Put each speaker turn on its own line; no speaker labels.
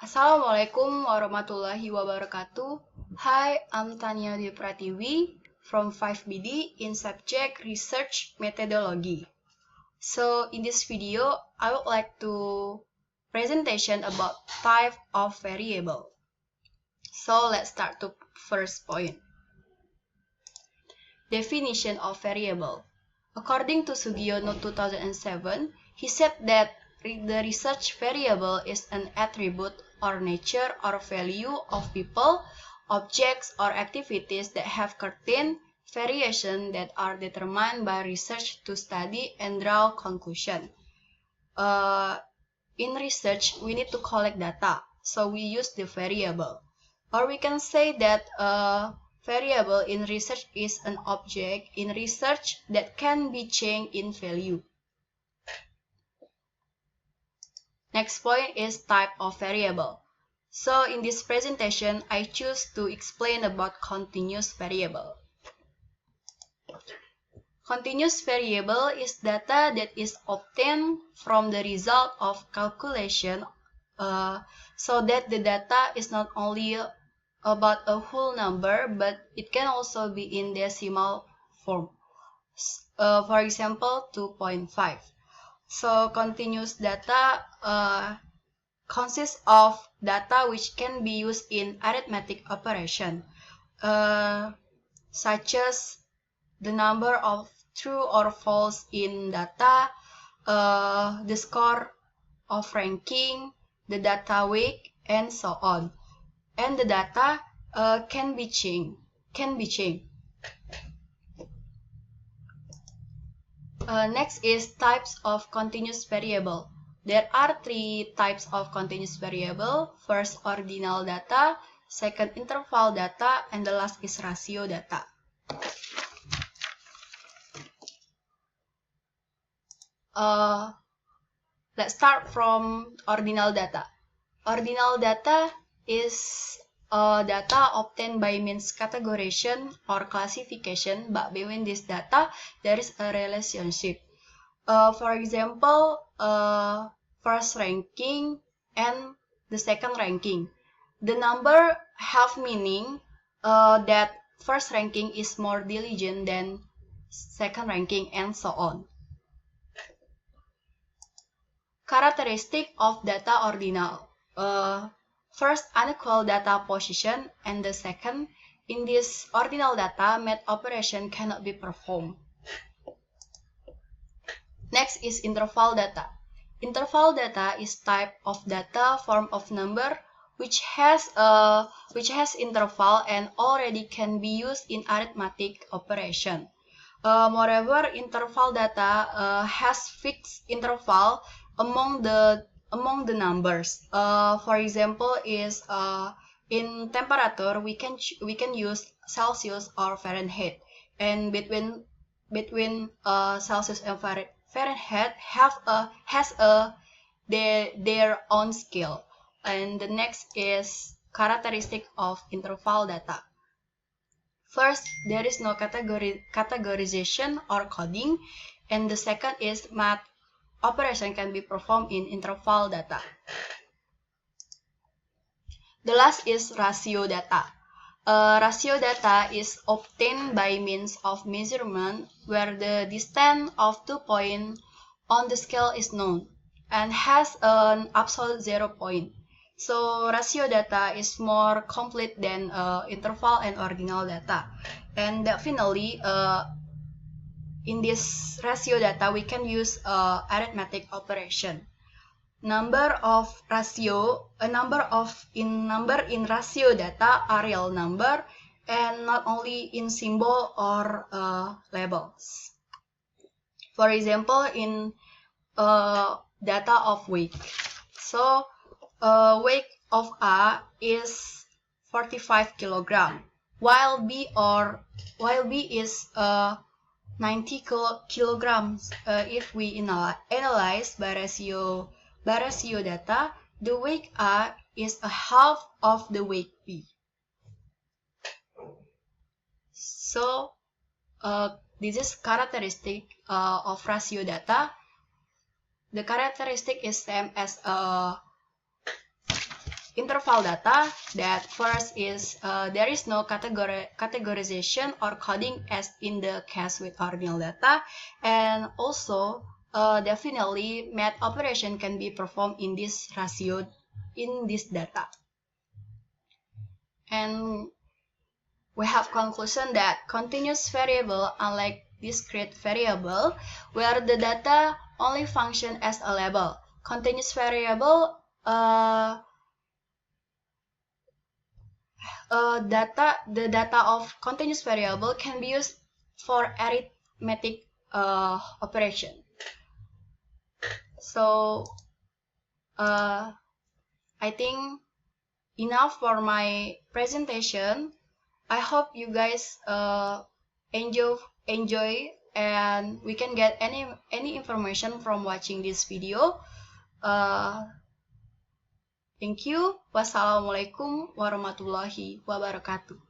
Assalamualaikum warahmatullahi wabarakatuh. Hi, I'm Tania Dwi Pratiwi from 5BD in subject Research Methodology. So, in this video, I would like to presentation about type of variable. So, let's start to first point. Definition of variable. According to Sugiono 2007, he said that the research variable is an attribute or nature or value of people, objects, or activities that have certain variation that are determined by research to study and draw conclusion. In research, we need to collect data, so we use the variable. Or we can say that variable in research is an object in research that can be changed in value. Next point is type of variable. So in this presentation, I choose to explain about continuous variable. Continuous variable is data that is obtained from the result of calculation, so that the data is not only about a whole number, but it can also be in decimal form. For example, 2.5. So continuous data consists of data which can be used in arithmetic operation, such as the number of true or false in data, the score of ranking, the data weight, and so on. And the data can be changed. Next is types of continuous variable. There are three types of continuous variable. First, ordinal data. Second, interval data. And the last is ratio data. Let's start from ordinal data. Ordinal data is data obtained by means categorization or classification, but between this data, there is a relationship. For example, first ranking and the second ranking. The number have meaning that first ranking is more diligent than second ranking and so on. Characteristic of data ordinal. First, unequal data position, and the second, in this ordinal data, math operation cannot be performed. Next is interval data. Interval data is type of data form of number which has interval and already can be used in arithmetic operation. Moreover, interval data has fixed interval among the numbers. For example, is in temperature we can use Celsius or Fahrenheit, and between Celsius and Fahrenheit has their own scale. And the next is characteristic of interval data. First, there is no categorization or coding, and the second is math operation can be performed in interval data. The last is ratio data. Ratio data is obtained by means of measurement where the distance of 2 points on the scale is known and has an absolute 0 point. So ratio data is more complete than interval and ordinal data. And finally, in this ratio data, we can use arithmetic operation. Number in ratio data are real number and not only in symbol or labels. For example, in data of weight. So weight of A is 45 kilogram, while B is 90 kilograms. If we analyze by ratio data, the weight A is a half of the weight B. So this is characteristic of ratio data. The characteristic is same as interval data. That first is there is no categorization or coding as in the case with ordinal data, and also definitely math operation can be performed in this ratio in this data. And we have conclusion that continuous variable, unlike discrete variable, where the data only function as a label. Continuous variable the data of continuous variable can be used for arithmetic operation. So I think enough for my presentation. I hope you guys enjoy and we can get any information from watching this video. Thank you. Wassalamualaikum warahmatullahi wabarakatuh.